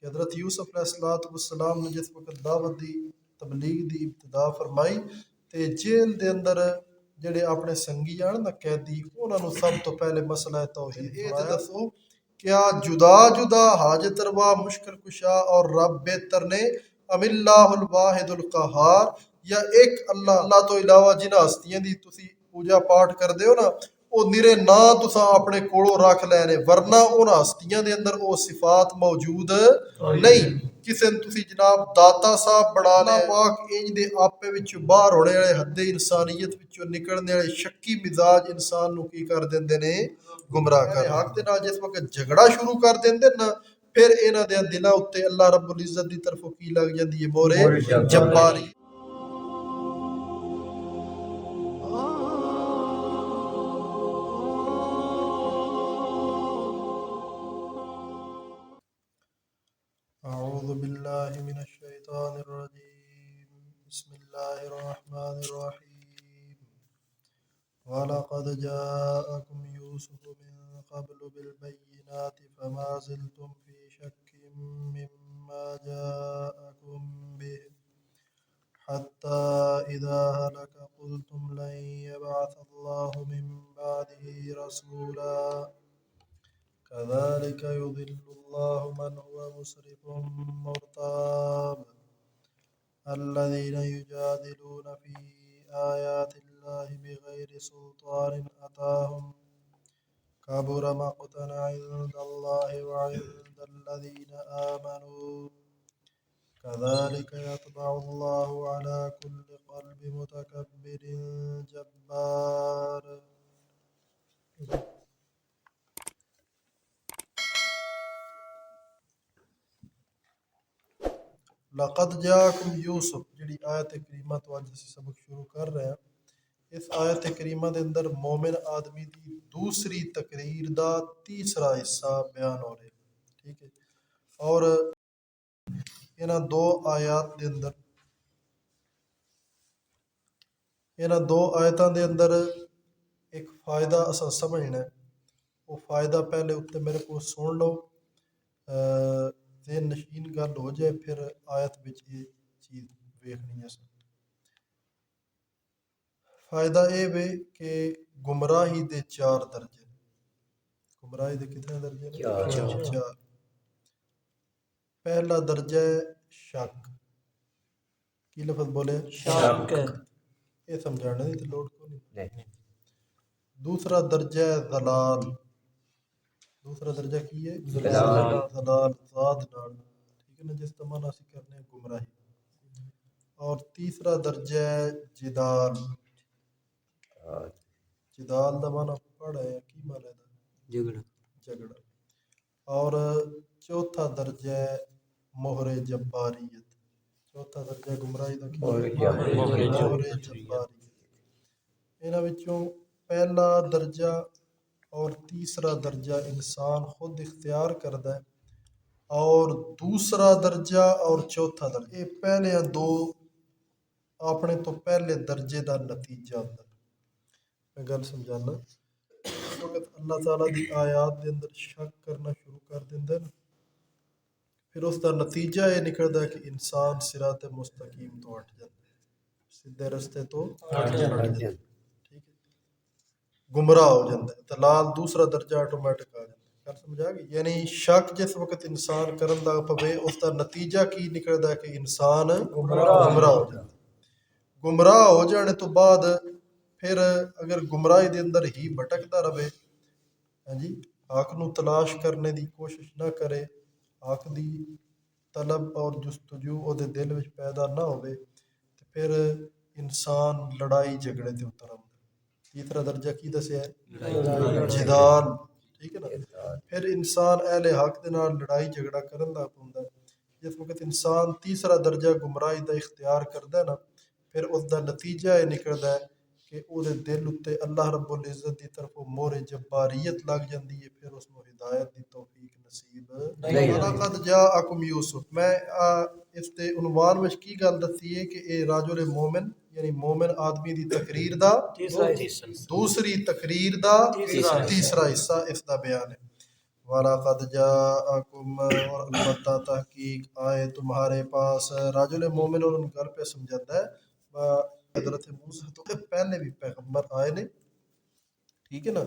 کہ حضرت یوسف علیہ السلام نے جس وقت دعوت دی تبلیغ دی ابتدا فرمائی تے جیل دے اندر جڑے اپنے سنگی آن نا قیدی انہاں نوں سب تو پہلے مسئلہ توحید فرمایا۔ دسو کیا جدا جدا حاجت روا مشکل کشا اور رب بہتر نے ام اللہ الواحد القہار، یا ایک اللہ تو علاوہ جنہاں ہستیاں دی تسی پوجا پاٹ کردے ہو نا او نرے نا تساں اپنے کولوں رکھ لینے، ورنہ انہاں ہستیاں دے اندر او صفات موجود نہیں۔ کسے نے تسی جناب داتا صاحب بڑھا لے، پاک انج دے آپے وچوں باہر ہونے والے حد انسانیت وچوں نکلنے والے شکی مزاج انسان نو کی کر دیندے نے، گمراہ کر حق دے نال جس وقت جھگڑا شروع کر دیندے نا پھر انہاں دے دلاں اُتے اللہ رب العزت دی طرفوں کی لگ جاندی ہے مورے جباری۔ اعوذ باللہ من الشیطان الرجیم، بسم اللہ الرحمن الرحیم، وَلَقَدْ جَاءَكُمْ يُوسُفُ مِنْ قَبْلُ بِالْبَيِّنَاتِ فَمَا زِلْتُمْ فِي شَكٍّ مِّمَّا جَاءَكُمْ بِهِ حَتَّى إِذَا هَلَكَ قُلْتُمْ لَن يَبْعَثَ اللَّهُ مِن بَعْدِهِ رَسُولًا كَذَلِكَ يُضِلُّ اللَّهُ مَنْ هُوَ مُسْرِفٌ مُرْتَابٌ الَّذِينَ يُجَادِلُونَ فِي آيَاتِ اللَّهِ بِغَيْرِ سُلْطَانٍ أَتَاهُمْ كَبُرَ مَقْتًا عِندَ اللَّهِ وَعِندَ الَّذِينَ آمَنُوا كَذَلِكَ يَطْبَعُ اللَّهُ عَلَى كُلِّ قَلْبِ مُتَكَبِّرٍ جَبَّارٍ۔ لقد جاءکم یوسف جڑی آیت کریمہ تو اج اسی سبق شروع کر رہے ہیں، اس آیت کریمہ دے اندر مومن آدمی دی دوسری تقریر دا تیسرا حصہ بیان ہو رہا ہے، ٹھیک ہے۔ اور انہاں دو آیتاں دے اندر ایک فائدہ اساں سمجھنا ہے، وہ فائدہ پہلے اتنے میرے کو سن لو، ذہن نشین گل ہو جائے، پھر آیت وچ یہ چیز ویکھنی ہے۔ فائدہ اے وے کہ گمراہی دے چار درجے، گمراہی دے کتنے درجے نے؟ چار۔ پہلا درجہ ہے شک، کی لفظ بولے؟ شک۔ یہ سمجھانے دی لوڑ کو نہیں۔ دوسرا درجہ ہے ضلال، دوسرا درجہ کی ہے؟ ضلال، ذات نال، ٹھیک ہے نا، جس کا معنی اسی کرنے ہیں گمراہی۔ اور تیسرا درجہ ہے جدال، جدال دا معنی پڑھا ہے، کی معنی ہے؟ جھگڑا۔ اور چوتھا درجہ ہے مہر جباریت، چوتھا درجہ گمراہی دا کی ہے؟ مہر جباریت۔ انہاں وچوں پہلا درجہ اور تیسرا درجہ انسان خود اختیار کردا ہے، اور دوسرا درجہ اور چوتھا درجہ یہ پہلے دو اپنے تو پہلے درجے دا نتیجہ ہوندا ہے۔ میں گل سمجھانا، اس وقت اللہ تعالیٰ دی آیات دے اندر شک کرنا شروع کر دیندا ہے نا، پھر اس دا نتیجہ یہ نکلدا ہے کہ انسان صراط مستقیم تو ہٹ جاتا ہے، سیدھے رستے تو ہٹ جاتا ہے، ٹھیک ہے، گمراہ ہو جاتا ہے، دلال دوسرا درجہ آٹومیٹک آ جاتا ہے۔ گل سمجھا گئی؟ یعنی شک جس وقت انسان کرن دا پوے اس دا نتیجہ کی نکلدا ہے کہ انسان گمراہ ہو جاتا ہے۔ گمراہ ہو جانے تو بعد پھر اگر گمراہی دے اندر ہی بھٹکدا رہے، ہاں جی، حق نو تلاش کرنے دی کوشش نہ کرے، حق دی طلب اور جستجو او دے دل وچ پیدا نہ ہوئے، تو پھر انسان لڑائی جھگڑے تے اتر آندا ہے۔ تیسرا درجہ کی دسیا ہے؟ جدال، ٹھیک ہے نا۔ پھر انسان اہل حق دے نال لڑائی جھگڑا کرن لگ پوندا ہے۔ جس وقت انسان تیسرا درجہ گمراہی دا اختیار کردا ہے نا، پھر اس دا نتیجہ یہ نکلدا ہے کہ او دے دل اتے اللہ رب العزت دی طرفوں مہر جباریت لگ جاندی ہے، پھر اس نو ہدایت دی توفیق نصیب نہیں۔ وَلَقَدْ جَاءَكُمْ یوسف، میں اس تے عنوان وچ کی گل دسی ہے کہ اے رجل مومن یعنی مومن آدمی دی تقریر دا دوسری تقریر دا تیسرا حصہ اس دا بیان ہے۔ وَلَقَدْ جَاءَكُمْ اور البتہ تحقیق آئے تمہارے پاس. راجل مومن اور ان گل پہ سمجھاتا ہے حضرت موسیٰ تو پہلے بھی پیغمبر آئے نے، ٹھیک ہے نا،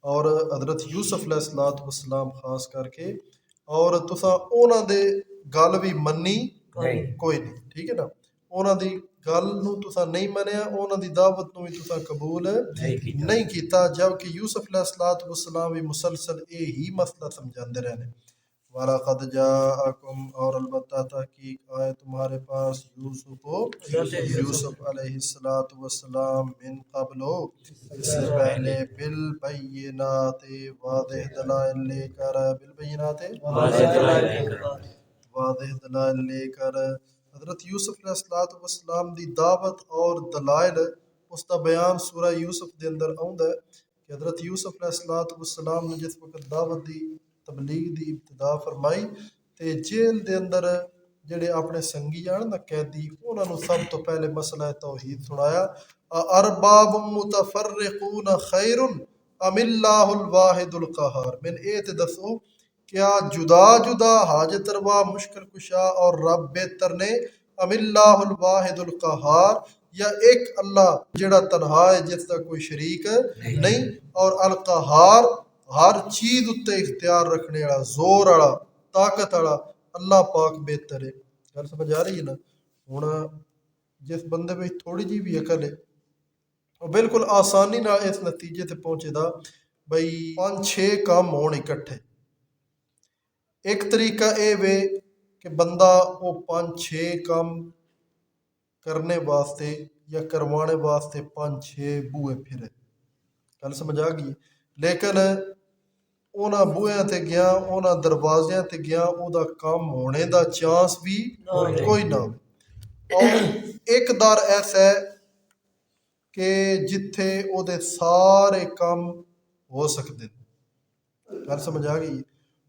اور حضرت یوسف علیہ السلام خاص کر کے، اور تساں انہاں دے گل بھی منی کوئی نہیں، ٹھیک ہے نا، انہاں دی گل نو تساں نہیں منیا، انہاں دی دعوت نو بھی تساں قبول نہیں کیتا، جبکہ یوسف علیہ السلام بھی مسلسل ہی مسئلہ سمجھاندے رہنے. وَلَقَدْ جَاءَكُمْ اور البتہ تحقیق آئے تمہارے پاس یوسف علیہ السلام من قبل اس سے پہلے بالبینات واضح دلائل لے کر، بالبینات واضح دلائل لے کر. حضرت یوسف علیہ السلام دی دعوت اور دلائل اس دا بیان سورہ یوسف دے اندر آوندا ہے کہ حضرت یوسف علیہ السلام نے جس وقت دعوت دی تبلیغ دی ابتدا فرمائی تے جیل دے اندر جڑے اپنے سنگی آن نا قیدی، انہاں نو سب تو پہلے مسئلہ توحید سنایا. ارباب متفرقون خیر ام اللہ الواحد القہار. میں اے تے دسو کیا جدا جدا حاجت روا مشکل کشا اور رب بہتر نے، ام اللہ الواحد القہار یا ایک اللہ جڑا تنہا ہے جس کا کوئی شریک نہیں، اور القہار ہر چیز اتے اختیار رکھنے والا، زور والا، طاقت والا اللہ پاک بہتر ہے. گل سمجھ آ رہی ہے نا؟ ہن جس بندے میں تھوڑی جی بھی عقل ہے وہ بالکل آسانی نال اس نتیجے تے پہنچے دا بھئی 5-6 کام ہون اکٹھے. ایک طریقہ اے وے کہ بندہ وہ 5-6 کام کرنے واسطے یا کروانے واسطے 5-6 بوئے پھرے. گل سمجھ آ گئی؟ لیکن انہاں بوئیاں تے گیا، انہاں دروازیاں تے گیا، او دا کام ہونے دا چانس بھی کوئی نہ ہو. اور ایک در ایسا ہے کہ جتھے او دے سارے کام ہو سکتے ہیں. گل سمجھ آ گئی؟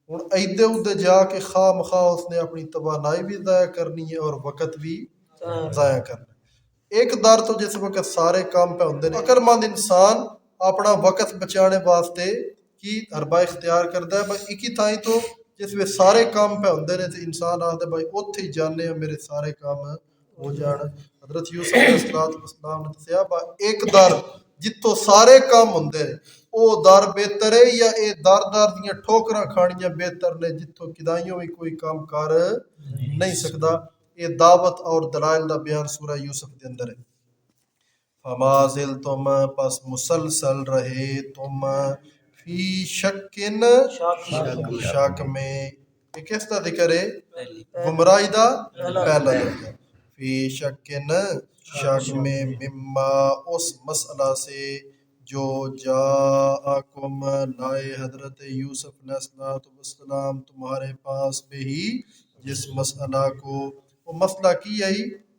ہن ایدے اودے جا کے خواہ مخواہ اس نے اپنی توانائی بھی ضائع کرنی ہے اور وقت بھی ضائع کرنا ہے. ایک در تو جس وقت سارے کام پہ ہوندے نے، عقل مند انسان اپنا وقت بچانے واسطے کی حربہ اختیار کرتا ہے. بس ایک ہی تھائی تو جس میں سارے کام پہ ہوندے نے تے انسان آخدا بھائی اوتھے ہی جانے میرے سارے کام ہو جان. حضرت یوسف علیہ السلام نے دسیا با ایک در جتوں سارے کام ہوندے نے او در بہتر ہے یا اے در در دیاں ٹھوکراں کھانیاں بہتر نے جتوں کدائیوں بھی کوئی کام کر نہیں سکدا. یہ دعوت اور دلائل دا بیان سورہ یوسف دے اندر ہے. فما زلتم پس مسلسل رہے تم فی شکن شک میں. یہ کس کا ذکر ہے؟ گمراہی دا پہلا درجہ. فی شکن شک میں مما اس مسئلہ سے جو جاءکم لائے حضرت یوسف علیہ السلام تمہارے پاس بے ہی جس مسئلہ کو، وہ مسئلہ کی ہے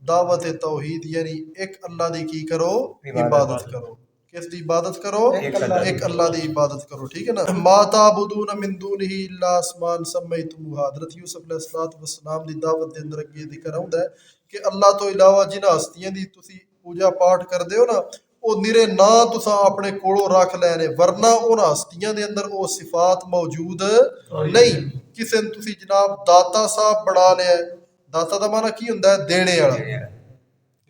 دعوت توحید، یعنی ایک اللہ دی کی کرو عبادت کرو. کس دی عبادت کرو؟ ایک اللہ دی عبادت کرو، ٹھیک ہے نا. ما تعبدون من دونہ الا اسماء سمیتموها. حضرت یوسف علیہ السلام دی دعوت دے اندر یہ ذکر ہوندا ہے کہ اللہ تو علاوہ جنہ ہستیاں دی تسی پوجا پاٹ کردے ہو نا او نرے نا تساں اپنے کولوں رکھ لینے، ورنہ انہاں ہستیاں دے اندر او صفات موجود نہیں. کسے نے تسی جناب داتا صاحب بڑھا لیا ہے. داتا دا معنی کی ہوندا ہے؟ دینے والا.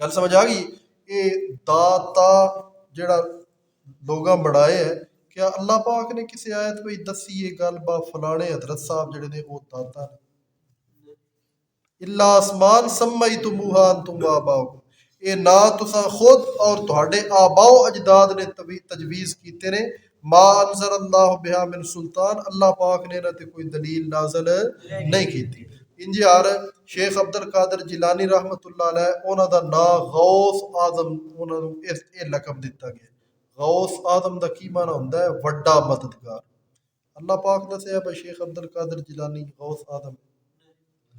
گل سمجھ آ گئی؟ یہ داتا جڑا لوگاں بڑھائے ہے، کیا اللہ پاک نے کسی آیت میں دسی یہ گل با فلانے حضرت صاحب جڑے نے وہ داتا نے؟ اللہ اسمان سمیتموها انتم وآباؤکم. یہ نا تساں خود اور تہاڈے آباء و اجداد نے تجویز کیتے نے. ما انزل اللہ بہا من سلطان. اللہ پاک نے نہ تے کوئی دلیل نازل نہیں کیتی. انجی آر شیخ عبد القادر جیلانی رحمت اللہ علیہ انہاں دا نام غوث اعظم، انہاں نوں اس لقب دتا گیا. غوث اعظم دا کی معنی ہوندا ہے؟ وڈا مددگار. اللہ پاک دسیا بھائی شیخ عبد القادر جیلانی غوث اعظم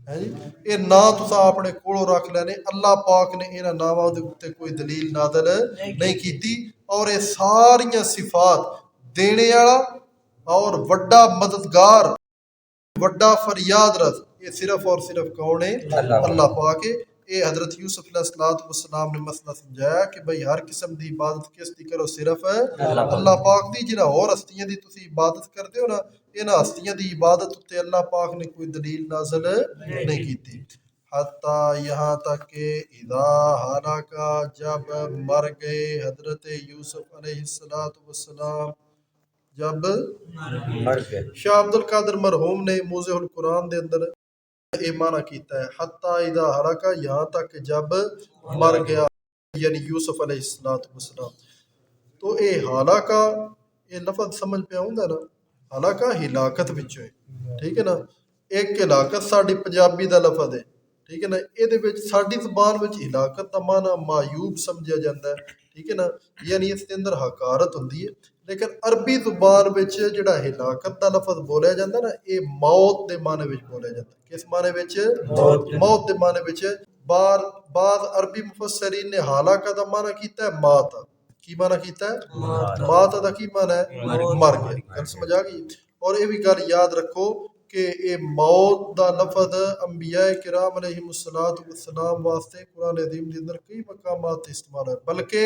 ہے جی. یہ نا تساں اپنے کولوں رکھ لینے. اللہ پاک نے انہاں ناماں دے اوتے کوئی دلیل نازل نہیں کیتی. اور یہ ساریاں صفات دینے والا اور وڈا مددگار، وڈا فریاد رس، یہ صرف اور صرف کون ہے؟ اللہ پاک ہے. یہ حضرت یوسف علیہ السلام نے مسئلہ سمجھایا کہ بھئی ہر قسم دی عبادت کس دی کرو صرف اللہ پاک دی. جنہاں اور ہستیاں دی تسی عبادت کرتے ہو نا انہاں ہستیاں دی عبادت تے اللہ پاک نے کوئی دلیل نازل نہیں کیتی. حتیٰ یہاں تک کہ اذا ہلاکا جب مر گئے حضرت یوسف علیہ السلام جب مر گئے. شاہ عبد القادر مرحوم نے موضع القرآن دے اندر یہ معنی کیتا ہے حتیٰ اذا ہلاکا یہاں تک کہ جب مر گیا یعنی یوسف علیہ السلام. تو اے ہلاکا یہ لفظ سمجھ پہ آؤں نا ہلاکا ہلاکت وچوں ہے ٹھیک ہے نا. ایک ہلاکت ساڈی پنجابی دا لفظ ہے ٹھیک ہے نا. یہ ساڈی زبان وچ ہلاکت دا معنی معیوب سمجھا جاتا ہے ٹھیک ہے نا یعنی اس کے اندر حقارت ہوندی ہے. لیکن عربی زبان وچ جڑا ہلاکت دا لفظ بولیا جاتا ہے نا یہ موت دے معنی وچ بولیا جاتا ہے. کس معنی وچ موت دے معنی وچ. بعض عربی مفسرین نے ہلاکا دا معنی کیتا ہے مات. کی معنی کیتا ہے مات دا کی معنی ہے مر گیا. گل سمجھ آ گئی. اور یہ بھی گل یاد رکھو کہ اے موت دا لفظ انبیاء کرام علیہ السلام واسطے قرآن عظیم دے اندر کئی مقامات استعمال ہوئے بلکہ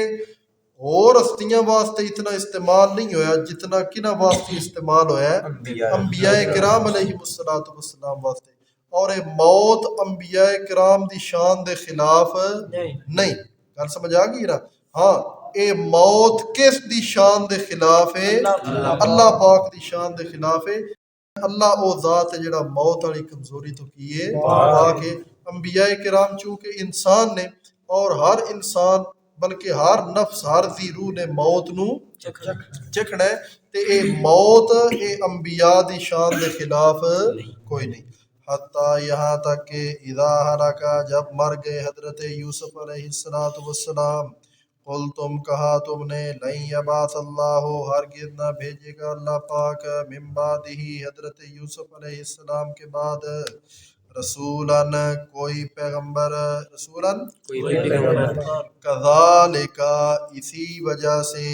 اور ہستیاں واسطے اتنا استعمال نہیں ہویا جتنا کنہ واسطے استعمال ہویا ہے انبیاء کرام علیہ السلام واسطے. اور اے موت انبیاء کرام دی شان دے خلاف نہیں. گل سمجھ آ گئی نا. ہاں اے موت کس دی شان دے خلاف ہے اللہ پاک دی شان دے خلاف ہے. اللہ او ذات ہے جڑا موت والی کمزوری تو کیے پاک ہے. انبیاء کرام چونکہ انسان نے اور ہر انسان بلکہ ہر نفس ہر ذی روح نے موت نو چکھنا ہے تے اے موت اے انبیاء دی شان دے خلاف کوئی نہیں. حتیٰ یہاں تک کہ اذا ہلاکا جب مر گئے حضرت یوسف علیہ السلام قل تم کہا تم نے لن یبعث اللہ ہرگز نہ بھیجے گا اللہ پاک من بعدہ حضرت یوسف علیہ السلام کے بعد رسولاً کوئی پیغمبر رسولاً کذالک اسی وجہ سے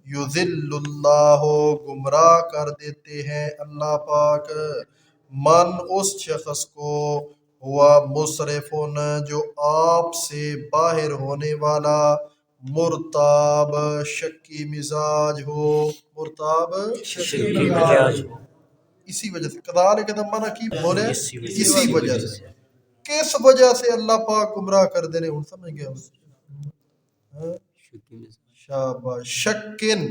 یذل اللہ گمراہ کر دیتے ہیں اللہ پاک من اس شخص کو ہوا مصرفن جو آپ سے باہر ہونے والا مرتاب شکی مزاج ہو مرتاب شکی مزاج ہو. اسی وجہ سے کذالک کا معنی کی بولے اسی وجہ سے. کس وجہ سے اللہ پاک گمراہ کر دینے ہوں سمجھ گیا شاباش شکن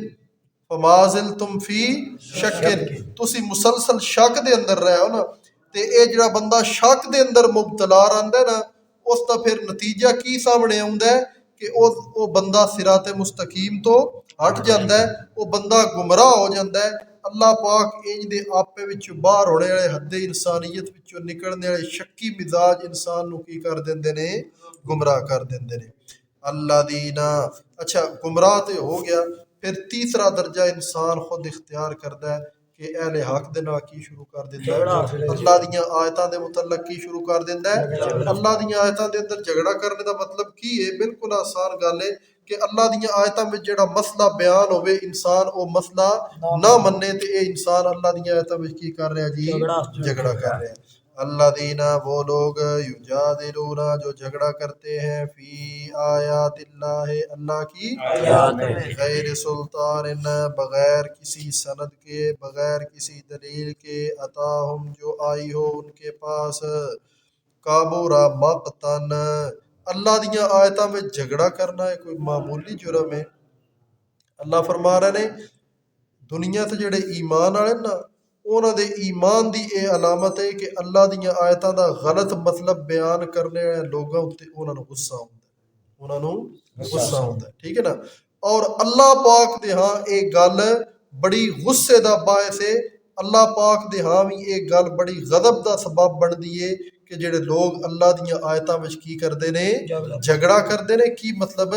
فمازل تم فی شکن تسی مسلسل شک دے اندر رہے ہو نا تے اے جڑا بندہ شک دے اندر مبتلا رہندا ہے نا اس دا پھر نتیجہ کی سامنے آوندا ہے کہ او بندہ صراط مستقیم تو ہٹ جاندا ہے او بندہ گمراہ ہو جاندا ہے. اللہ پاک انج دے آپے وچ باہر ہونے والے حد انسانیت وچوں نکلنے والے شکی مزاج انسان نو کی کر دیندے نے گمراہ کر دیندے نے. اللہ دینا اچھا گمراہ تے ہو گیا. پھر تیسرا درجہ انسان خود اختیار کردا ہے کہ اہل حق دے نال کی شروع کر دیندا ہے اللہ دیاں آیتاں دے متعلق کی شروع کر دیندا ہے. اللہ دیاں آیتاں دے اندر جھگڑا کرنے دا مطلب کی ہے بالکل آسان گل ہے کہ اللہ دیاں آیتاں وچ جڑا مسئلہ بیان ہوئے انسان او مسئلہ نہ منے تے اے انسان اللہ دیاں آیتاں وچ کی کر رہا جی جھگڑا کر رہا ہے. اللہ دینا وہ لوگ یجادلون جو جھگڑا کرتے ہیں فی آیات اللہ اللہ کی آیات غیر سلطان بغیر کسی سند کے بغیر کسی دلیل کے عطاہم جو آئی ہو ان کے پاس کابورا مقتن. اللہ دیاں آیتاں میں جھگڑا کرنا ہے کوئی معمولی جرم ہے. اللہ فرما رہے نے دنیا تے جڑے ایمان والے نا انہاں دے ایمان دی اے علامت ہے کہ اللہ دیاں آیتاں دا غلط مطلب بیان کرنے والے لوگاں تے انہاں نوں غصہ ہوندا ہے انہاں نوں غصہ ہوندا ہے ٹھیک ہے نا. اور اللہ پاک دے ہاں اے گل بڑی غصے دا باعث ہے. اللہ پاک دے ہاں بھی اے گل بڑی غضب دا سبب بندی ہے کہ جڑے لوگ اللہ دیاں آیتاں وچ کی کردے نے جھگڑا کردے نے. کی مطلب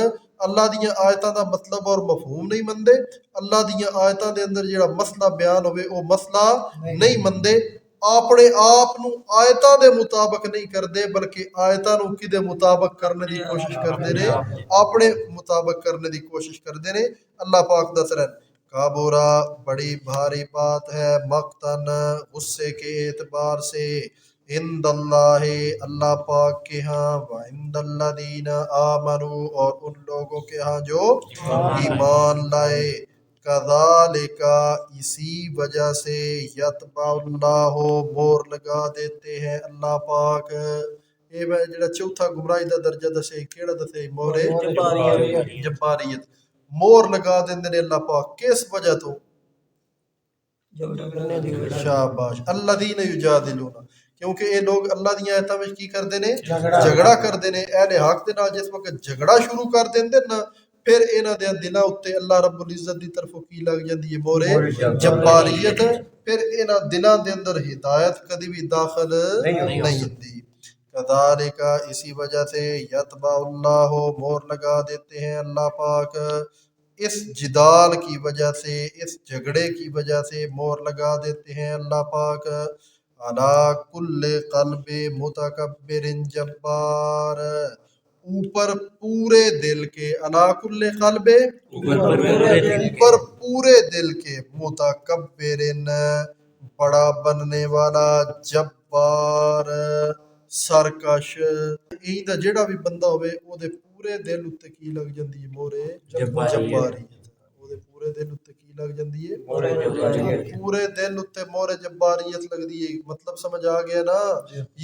اللہ دیاں آیتاں دا مطلب اور مفہوم نہیں مندے اللہ دیاں آیتاں دے اندر جڑا مسئلہ بیان ہوئے او مسئلہ نہیں مندے اپنے آپ نو آیتاں دے مطابق نہیں کردے بلکہ آیتاں نو کدے مطابق کرنے دی کوشش کردے نے اپنے مطابق کرنے دی کوشش کردے نے. اللہ پاک دس رہے کابورا بڑی بھاری بات ہے مقتن غصے کے اعتبار سے عند اللہ اللہ پاک کے ہاں، وعند الذین آمنوا اور ان لوگوں کے ہاں جو ایمان لائے، کذالک اسی وجہ سے، یتبع اللہ مور لگا دیتے ہیں اللہ پاک۔ یہ میں جڑا چوتھا گمراہی دا درجہ دسے کیڑا دسے؟ مور جباریت، مور لگا دیندے نے اللہ پاک کس وجہ تو؟ شاباش، الذین یجادلون، کیونکہ یہ لوگ اللہ دی آیتاں وچ کی کردے نے؟ جھگڑا کردے نے۔ اہل حق دے نال جس وقت جھگڑا شروع کر دیندے نا، پھر انہاں دے دلاں اُتے اللہ رب العزت دی طرفوں کی لگ جاندی ہے؟ مور جباریت۔ پھر انہاں دلاں دے اندر ہدایت کدی بھی داخل نہیں ہوندی۔ کذالک اسی وجہ سے، یتبع اللہ مور لگا دیتے ہیں اللہ پاک، اس جدال کی وجہ سے، اس جھگڑے کی وجہ سے مور لگا دیتے ہیں اللہ پاک، علی کل قلب متکبر جبار، اوپر پورے دل کے، علی کل قلب، اوپر پورے دل کے، متکبر بڑا بننے والا، جبار سرکش۔ این دا جیڑا بھی بندہ ہوئے او دے پورے دل اُتے کی لگ جاندی ہے؟ مور جباریت۔ او دے پورے دل اُتے کی لگ جاندی ہے؟ پورے دل اُتے مور جباریت لگدی ہے۔ مطلب سمجھ آ گیا نا؟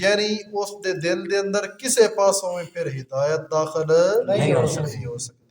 یعنی اس دے دل دے اندر کسے پاسوں میں پھر ہدایت داخل نہیں ہو سکتی۔